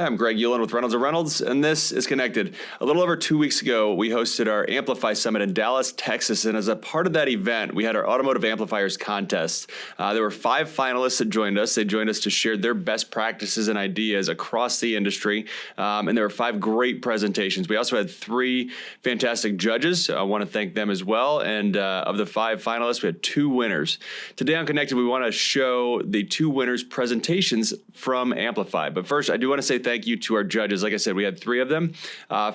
I'm Greg Ulan with Reynolds Reynolds, and this is Connected. A little over 2 weeks ago, we hosted our Amplify Summit in Dallas, Texas, and as a part of that event, we had our Automotive Amplifiers Contest. There were 5 finalists that joined us. They joined us to share their best practices and ideas across the industry, and there were 5 great presentations. We also had 3 fantastic judges. I want to thank them as well, and of the 5 finalists, we had 2 winners. Today on Connected, we want to show the 2 winners' presentations from Amplify. But first, I do want to say thank you to our judges. Like I said, we had 3 of them.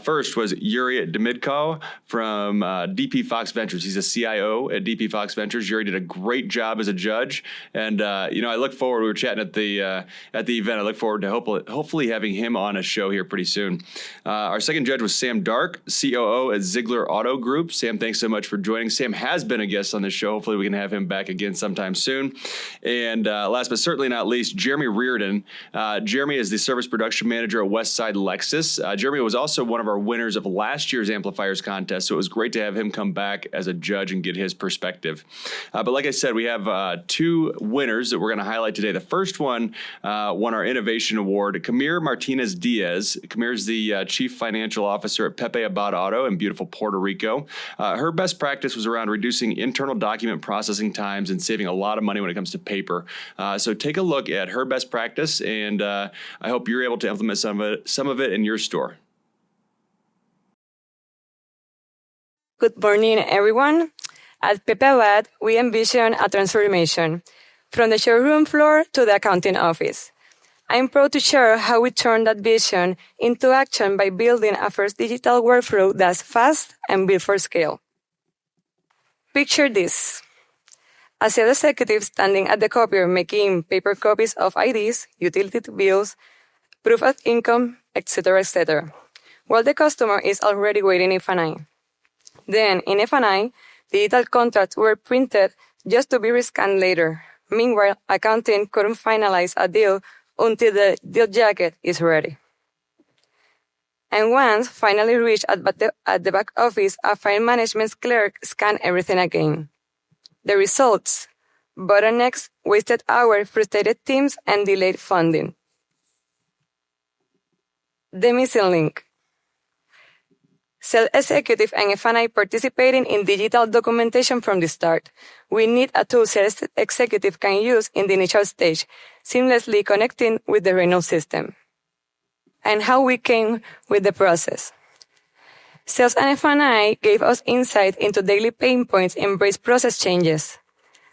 First was Yuri Demidko from DP Fox Ventures. He's a CIO at DP Fox Ventures. Yuri did a great job as a judge, and I look forward. We were chatting at the event. I look forward to hopefully having him on a show here pretty soon. Our second judge was Sam Dark, COO at Ziegler Auto Group. Sam, thanks so much for joining. Sam has been a guest on this show. Hopefully, we can have him back again sometime soon. And last but certainly not least, Jeremy Reardon. Jeremy is the service production manager at Westside Lexus. Jeremy was also one of our winners of last year's Amplifiers Contest, so it was great to have him come back as a judge and get his perspective. But like I said, we have 2 winners that we're going to highlight today. The first one won our Innovation Award, Kamir Martínez Díaz. Kamir is the Chief Financial Officer at Pepe Abad Auto in beautiful Puerto Rico. Her best practice was around reducing internal document processing times and saving a lot of money when it comes to paper. So take a look at her best practice, and I hope you're able to implement some of it in your store. Good morning, everyone. At Pepe Abad, we envision a transformation from the showroom floor to the accounting office. I'm proud to share how we turned that vision into action by building a first digital workflow that's fast and built for scale. Picture this. A sales executive standing at the copier making paper copies of IDs, utility bills, proof of income, etc., while the customer is already waiting in F&I. Then, in F&I, digital contracts were printed just to be rescanned later. Meanwhile, accounting couldn't finalize a deal until the deal jacket is ready. And once finally reached at the back office, a file management clerk scanned everything again. The results: bottlenecks, wasted hours, frustrated teams, and delayed funding. The missing link: sales executive and F&I participating in digital documentation from the start. We need a tool sales executive can use in the initial stage, seamlessly connecting with the Reynolds system. And how we came with the process. Sales and F&I gave us insight into daily pain points, embraced process changes.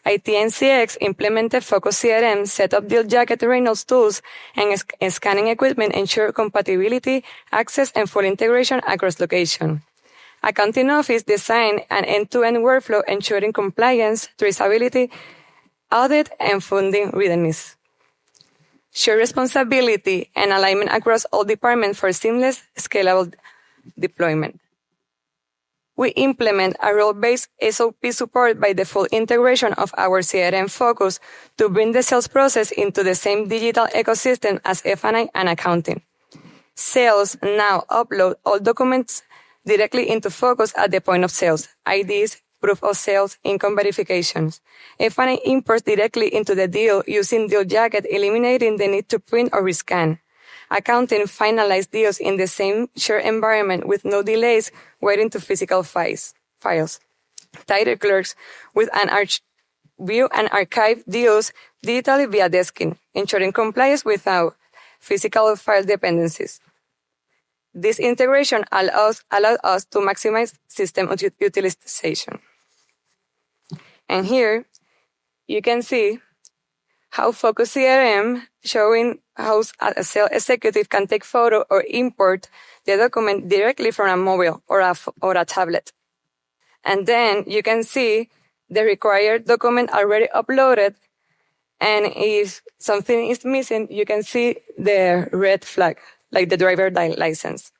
IT and CX implemented Focus CRM, set up deal jacket Reynolds tools, and scanning equipment ensure compatibility, access, and full integration across location. Accounting office designed an end-to-end workflow ensuring compliance, traceability, audit, and funding readiness. Share responsibility and alignment across all departments for seamless, scalable deployment. We implement a role-based SOP support by the full integration of our CRM Focus to bring the sales process into the same digital ecosystem as F&I and accounting. Sales now upload all documents directly into Focus at the point of sales, IDs, proof of sales, income verifications. F&I imports directly into the deal using Deal Jacket, eliminating the need to print or rescan. Accounting finalized deals in the same shared environment with no delays waiting to physical files. Title clerks with an view and archive deals digitally via desking, ensuring compliance without physical file dependencies. This integration allowed us to maximize system utilization. And here you can see how Focus CRM showing how a sales executive can take photo or import the document directly from a mobile or a tablet. And then you can see the required document already uploaded, and if something is missing, you can see the red flag, like the driver license.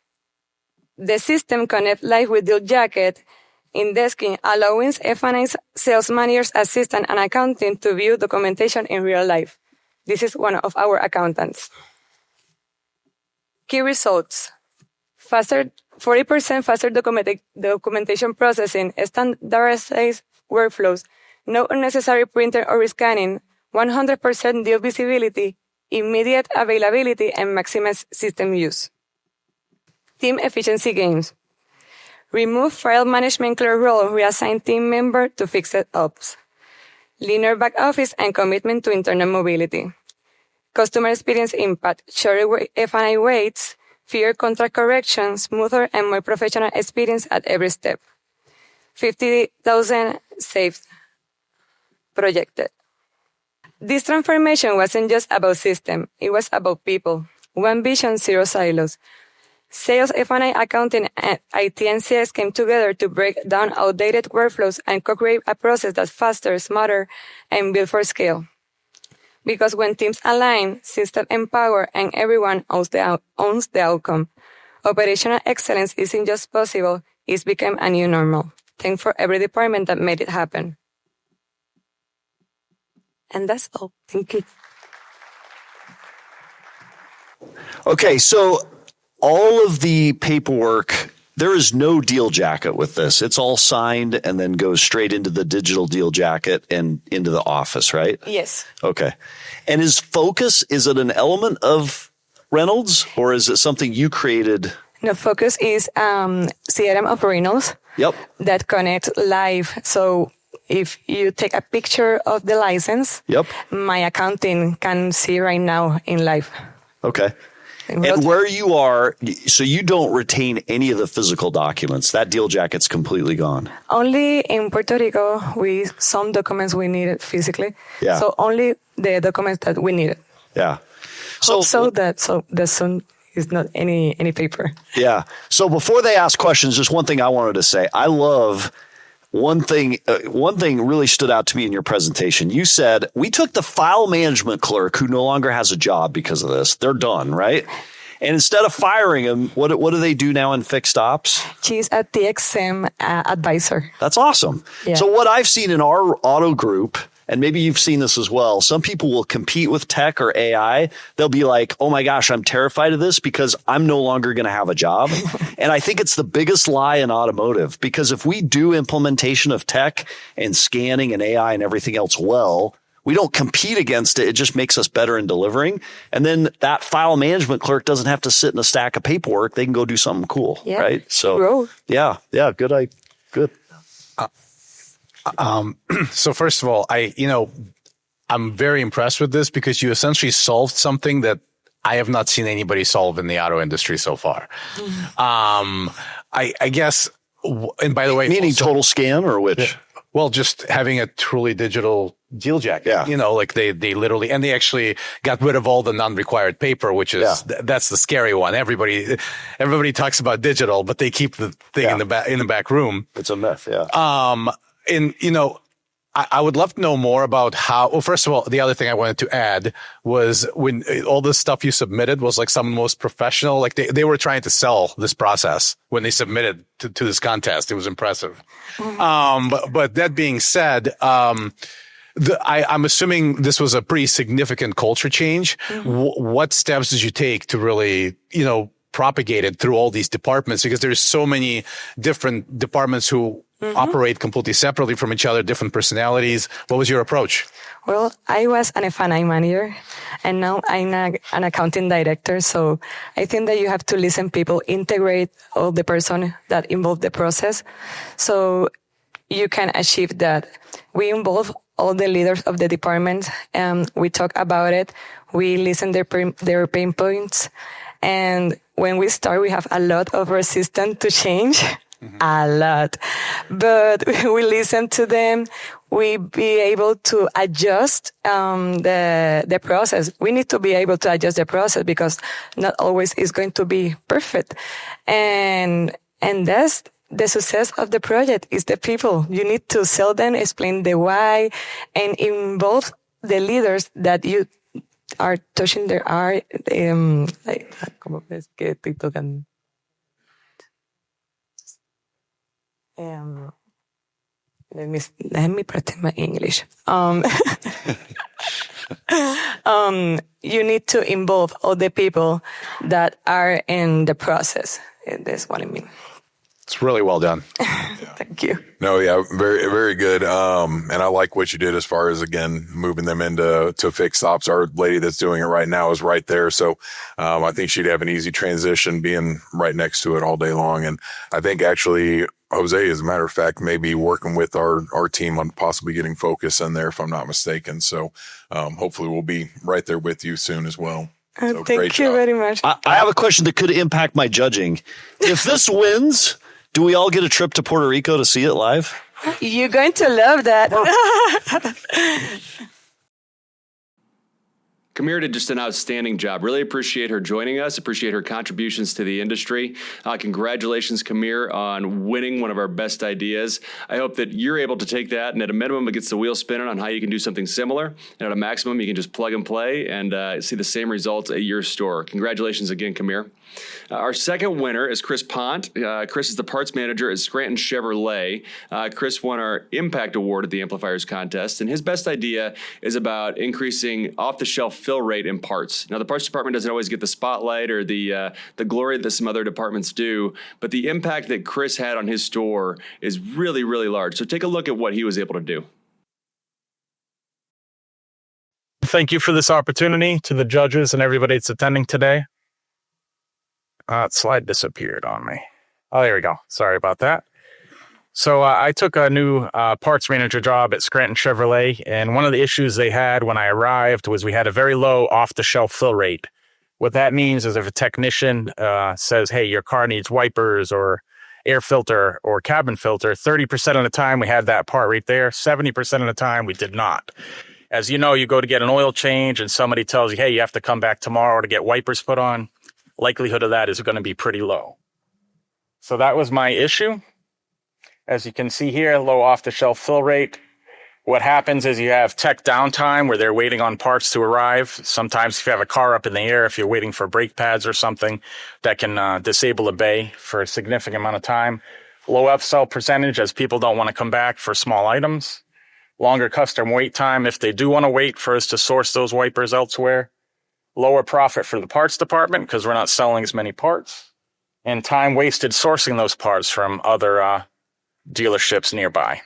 The system connects live with Deal Jacket in desking, allowing F&I sales managers, assistant, and accounting to view documentation in real life. This is one of our accountants. Key results: 40% faster documentation processing, standardized workflows, no unnecessary printer or scanning, 100% deal visibility, immediate availability, and maximize system use. Team efficiency gains. Remove file management clerk role, reassign team member to fixed ops. Leaner back office and commitment to internal mobility. Customer experience impact, shorter F&I waits, fewer contract corrections, smoother and more professional experience at every step. 50,000 saved projected. This transformation wasn't just about system, it was about people. One vision, zero silos. Sales, F&I, accounting, and IT and CS came together to break down outdated workflows and co-create a process that's faster, smarter, and built for scale. Because when teams align, system empower, and everyone owns the outcome. Operational excellence isn't just possible, it's become a new normal. Thanks for every department that made it happen. And that's all. Thank you. Okay, so all of the paperwork, there is no deal jacket with this. It's all signed and then goes straight into the digital deal jacket and into the office, right? Yes. Okay. And is Focus, is it an element of Reynolds or is it something you created? No, Focus is CRM of Reynolds. Yep. That connects live. So if you take a picture of the license, Yep. my accounting can see right now in live. Okay. And where you are, so you don't retain any of the physical documents. That deal jacket's completely gone. Only in Puerto Rico, some documents we needed physically. Yeah. So only the documents that we needed. Yeah. So that soon is not any paper. Yeah. So before they ask questions, just one thing I wanted to say. I love one thing really stood out to me in your presentation. You said, we took the file management clerk who no longer has a job because of this. They're done, right? And instead of firing him, what do they do now in fixed ops? She's a TXM advisor. That's awesome. Yeah. So what I've seen in our auto group, and maybe you've seen this as well, some people will compete with tech or AI. They'll be like, oh my gosh, I'm terrified of this because I'm no longer going to have a job. And I think it's the biggest lie in automotive, because if we do implementation of tech and scanning and AI and everything else well, we don't compete against it. It just makes us better in delivering. And then that file management clerk doesn't have to sit in a stack of paperwork. They can go do something cool, right? So growth. Yeah, good. So first of all, I'm very impressed with this because you essentially solved something that I have not seen anybody solve in the auto industry so far. I guess, and by the way, meaning total scan or which? Well, just having a truly digital deal jacket, like they literally, and they actually got rid of all the non-required paper, which is, that's the scary one. Everybody talks about digital, but they keep the thing in the back room. It's a myth. Yeah. And, I would love to know more about well, first of all, the other thing I wanted to add was when all this stuff you submitted was like some of the most professional, like they were trying to sell this process when they submitted to this contest. It was impressive. But that being said, I'm assuming this was a pretty significant culture change. What steps did you take to really, propagate it through all these departments? Because there's so many different departments who operate completely separately from each other, different personalities. What was your approach? Well, I was an F&I manager, and now I'm an accounting director. So I think that you have to listen people, integrate all the person that involved the process, so you can achieve that. We involve all the leaders of the department, and we talk about it. We listen their pain points, and when we start, we have a lot of resistance to change. A lot. But we listen to them. We be able to adjust the process. We need to be able to adjust the process because not always is going to be perfect. And that's the success of the project is the people. You need to sell them, explain the why, and involve the leaders that you are touching their art. Like, ¿cómo ves que estoy tocando? Let me practice my English. You need to involve all the people that are in the process. That's what I mean. It's really well done. Thank you. No, yeah, very, very good. And I like what you did as far as, again, moving them into fixed ops. Our lady that's doing it right now is right there. So I think she'd have an easy transition being right next to it all day long. And I think actually Jose, as a matter of fact, may be working with our team on possibly getting Focus in there, if I'm not mistaken. So hopefully we'll be right there with you soon as well. So Thank you very much. I have a question that could impact my judging. If this wins, do we all get a trip to Puerto Rico to see it live? You're going to love that. Kamir did just an outstanding job. Really appreciate her joining us, appreciate her contributions to the industry. Congratulations, Kamir, on winning one of our best ideas. I hope that you're able to take that, and at a minimum, it gets the wheel spinning on how you can do something similar. And at a maximum, you can just plug and play and see the same results at your store. Congratulations again, Kamir. Our second winner is Chris Ponte. Chris is the parts manager at Scranton Chevrolet. Chris won our Impact Award at the Amplifiers Contest, and his best idea is about increasing off-the-shelf fill rate in parts. Now, the parts department doesn't always get the spotlight or the glory that some other departments do, but the impact that Chris had on his store is really, really large. So take a look at what he was able to do. Thank you for this opportunity to the judges and everybody that's attending today. Slide disappeared on me. Oh, there we go. Sorry about that. So I took a new parts manager job at Scranton Chevrolet, and one of the issues they had when I arrived was we had a very low off-the-shelf fill rate. What that means is if a technician says, hey, your car needs wipers or air filter or cabin filter, 30% of the time we had that part right there. 70% of the time we did not. As you know, you go to get an oil change and somebody tells you, hey, you have to come back tomorrow to get wipers put on. Likelihood of that is going to be pretty low. So that was my issue. As you can see here, low off-the-shelf fill rate. What happens is you have tech downtime where they're waiting on parts to arrive. Sometimes if you have a car up in the air, if you're waiting for brake pads or something, that can disable a bay for a significant amount of time. Low upsell percentage as people don't want to come back for small items. Longer customer wait time if they do want to wait for us to source those wipers elsewhere. Lower profit for the parts department because we're not selling as many parts, and time wasted sourcing those parts from other dealerships nearby.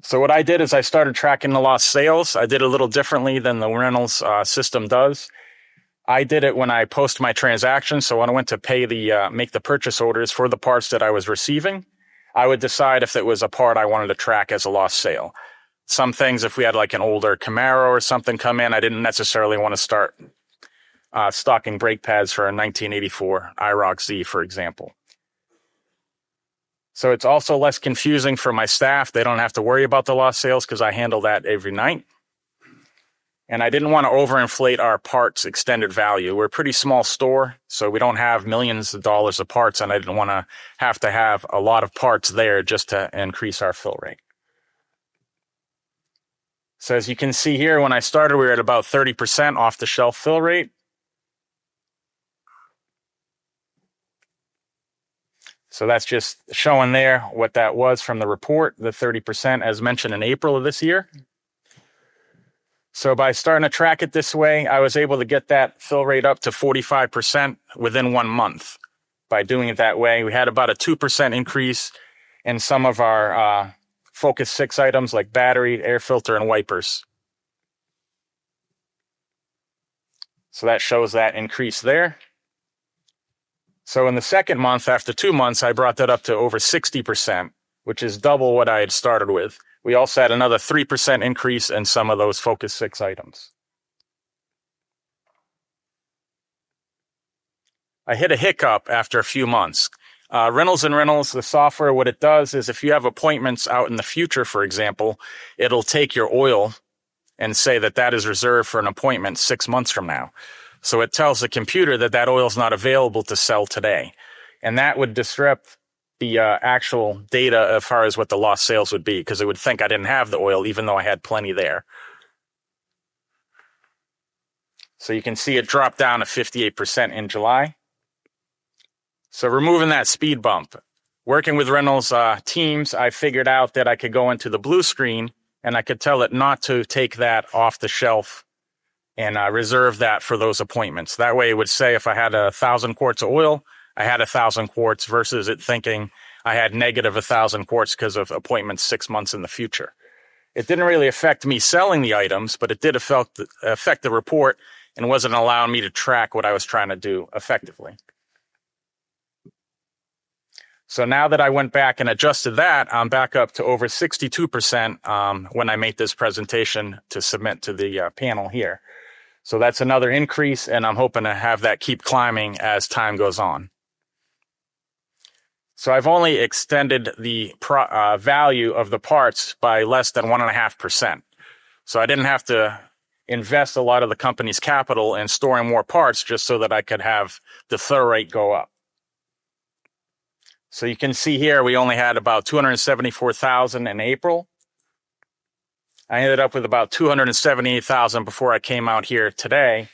So what I did is I started tracking the lost sales. I did it a little differently than the Reynolds system does. I did it when I post my transactions. So when I went to pay make the purchase orders for the parts that I was receiving, I would decide if it was a part I wanted to track as a lost sale. Some things, if we had like an older Camaro or something come in, I didn't necessarily want to start stocking brake pads for a 1984 IROC Z, for example. So it's also less confusing for my staff. They don't have to worry about the lost sales because I handle that every night. And I didn't want to overinflate our parts extended value. We're a pretty small store, so we don't have millions of dollars of parts, and I didn't want to have a lot of parts there just to increase our fill rate. So as you can see here, when I started, we were at about 30% off the shelf fill rate. So that's just showing there what that was from the report, the 30% as mentioned in April of this year. So by starting to track it this way, I was able to get that fill rate up to 45% within 1 month. By doing it that way, we had about a 2% increase in some of our Focus 6 items like battery, air filter, and wipers. So that shows that increase there. So in the second month, after 2 months, I brought that up to over 60%, which is double what I had started with. We also had another 3% increase in some of those Focus 6 items. I hit a hiccup after a few months. Reynolds & Reynolds, the software, what it does is if you have appointments out in the future, for example, it'll take your oil and say that that is reserved for an appointment 6 months from now. So it tells the computer that that oil is not available to sell today. And that would disrupt the actual data as far as what the lost sales would be, because it would think I didn't have the oil even though I had plenty there. So you can see it dropped down to 58% in July. So removing that speed bump, working with Reynolds teams, I figured out that I could go into the blue screen and I could tell it not to take that off the shelf and reserve that for those appointments. That way it would say if I had 1,000 quarts of oil, I had 1,000 quarts versus it thinking I had negative 1,000 quarts because of appointments 6 months in the future. It didn't really affect me selling the items, but it did affect the report and wasn't allowing me to track what I was trying to do effectively. So now that I went back and adjusted that, I'm back up to over 62% when I make this presentation to submit to the panel here. So that's another increase, and I'm hoping to have that keep climbing as time goes on. So I've only extended the value of the parts by less than 1.5%. So I didn't have to invest a lot of the company's capital in storing more parts just so that I could have the fill rate go up. So you can see here, we only had about 274,000 in April. I ended up with about 278,000 before I came out here today.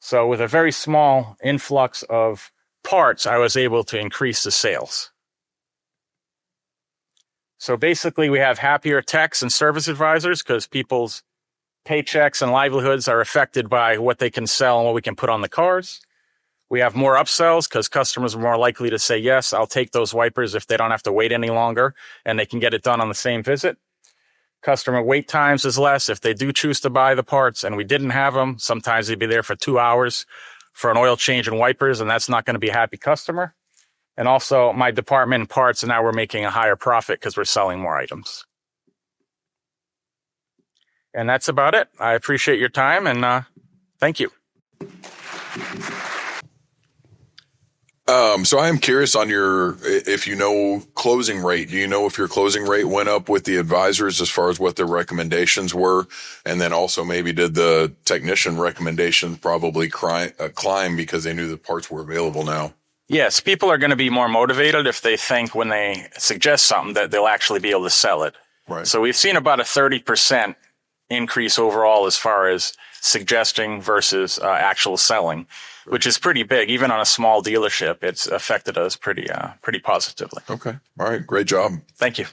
So with a very small influx of parts, I was able to increase the sales. So basically, we have happier techs and service advisors because people's paychecks and livelihoods are affected by what they can sell and what we can put on the cars. We have more upsells because customers are more likely to say, yes, I'll take those wipers if they don't have to wait any longer and they can get it done on the same visit. Customer wait times is less if they do choose to buy the parts and we didn't have them. Sometimes they'd be there for 2 hours for an oil change and wipers, and that's not going to be a happy customer. And also my department in parts, and now we're making a higher profit because we're selling more items. And that's about it. I appreciate your time, and thank you. So I am curious on if you know closing rate. Do you know if your closing rate went up with the advisors as far as what their recommendations were? And then also maybe did the technician recommendation probably climb because they knew the parts were available now? Yes, people are going to be more motivated if they think when they suggest something that they'll actually be able to sell it. Right. So we've seen about a 30% increase overall as far as suggesting versus actual selling, which is pretty big. Even on a small dealership, it's affected us pretty positively. Okay. All right. Great job. Thank you.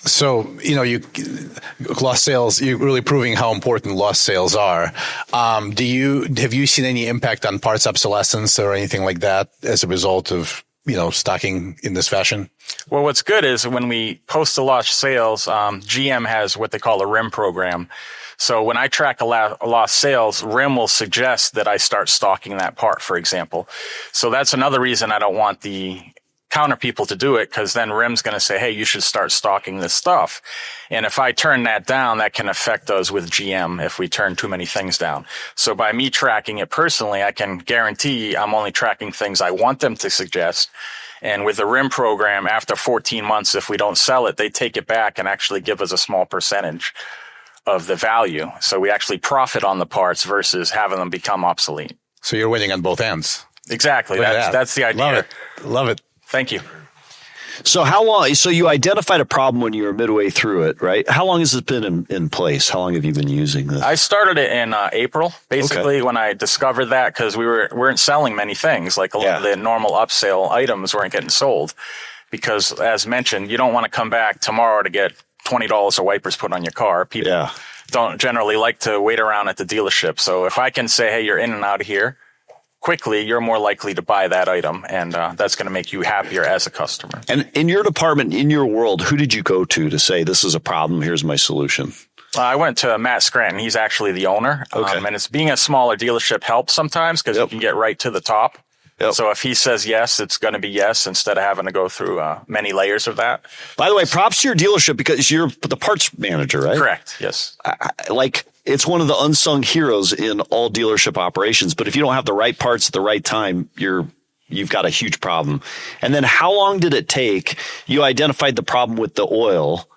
So, you lost sales, you're really proving how important lost sales are. Have you seen any impact on parts obsolescence or anything like that as a result of, stocking in this fashion? Well, what's good is when we post the lost sales, GM has what they call a RIM program. So when I track a lost sales, RIM will suggest that I start stocking that part, for example. So that's another reason I don't want the counter people to do it, because then RIM's going to say, hey, you should start stocking this stuff. And if I turn that down, that can affect us with GM if we turn too many things down. So by me tracking it personally, I can guarantee I'm only tracking things I want them to suggest. And with the RIM program, after 14 months, if we don't sell it, they take it back and actually give us a small percentage of the value. So we actually profit on the parts versus having them become obsolete. So you're winning on both ends. Exactly. That's the idea. Love it. Thank you. So how long? So you identified a problem when you were midway through it, right? How long has it been in place? How long have you been using this? I started it in April, basically, when I discovered that, because we weren't selling many things. Like a lot of the normal upsale items weren't getting sold. Because, as mentioned, you don't want to come back tomorrow to get $20 of wipers put on your car. People don't generally like to wait around at the dealership. So if I can say, hey, you're in and out of here quickly, you're more likely to buy that item, and that's going to make you happier as a customer. And in your department, in your world, who did you go to say, this is a problem, here's my solution? I went to Matt Scranton. He's actually the owner. Okay. And it's being a smaller dealership helps sometimes because you can get right to the top. Yep. So if he says yes, it's going to be yes instead of having to go through many layers of that. By the way, props to your dealership because you're the parts manager, right? Correct. Yes. It's one of the unsung heroes in all dealership operations. But if you don't have the right parts at the right time, you've got a huge problem. And then how long did it take? You identified the problem with the oil.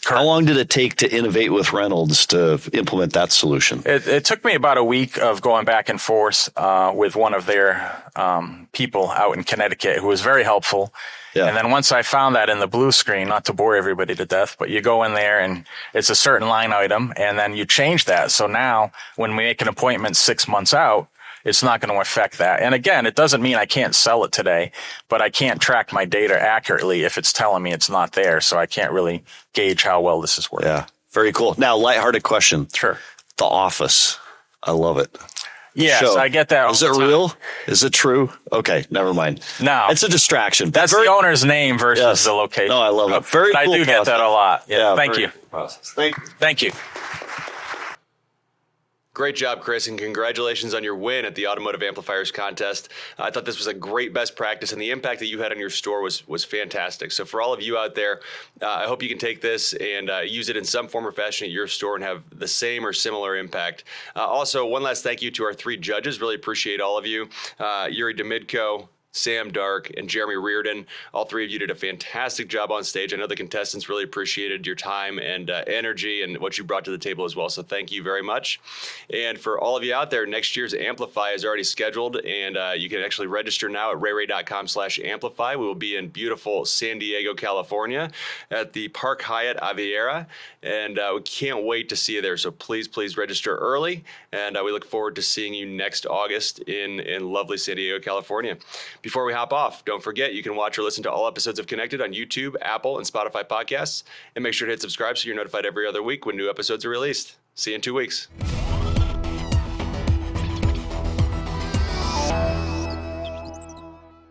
How long did it take to innovate with Reynolds to implement that solution? It took me about a week of going back and forth with one of their people out in Connecticut who was very helpful. Yeah. And then once I found that in the blue screen, not to bore everybody to death, but you go in there and it's a certain line item and then you change that. So now when we make an appointment 6 months out, it's not going to affect that. And again, it doesn't mean I can't sell it today, but I can't track my data accurately if it's telling me it's not there. So I can't really gauge how well this is working. Yeah, very cool. Now, lighthearted question. Sure. The Office. I love it. Yes, show. I get that all Is the it time. real? Is it true? Okay, never mind. No. It's a distraction. That's the owner's name versus Yes. the location. No, I love it. Very But cool I do get that a lot. Yeah. Thank very you. cool process. Thank you. Thank you. Great job, Chris, and congratulations on your win at the Automotive Amplifiers Contest. I thought this was a great best practice, and the impact that you had on your store was fantastic. So for all of you out there, I hope you can take this and use it in some form or fashion at your store and have the same or similar impact. Also, one last thank you to our 3 judges. Really appreciate all of you. Yuri Demidko, Sam Dark, and Jeremy Reardon. All 3 of you did a fantastic job on stage. I know the contestants really appreciated your time and energy and what you brought to the table as well. So thank you very much. And for all of you out there, next year's Amplify is already scheduled, and you can actually register now at rayray.com/amplify. We will be in beautiful San Diego, California at the Park Hyatt Aviera, and we can't wait to see you there. So please register early, and we look forward to seeing you next August in lovely San Diego, California. Before we hop off, don't forget you can watch or listen to all episodes of Connected on YouTube, Apple, and Spotify podcasts. And make sure to hit subscribe so you're notified every other week when new episodes are released. See you in 2 weeks.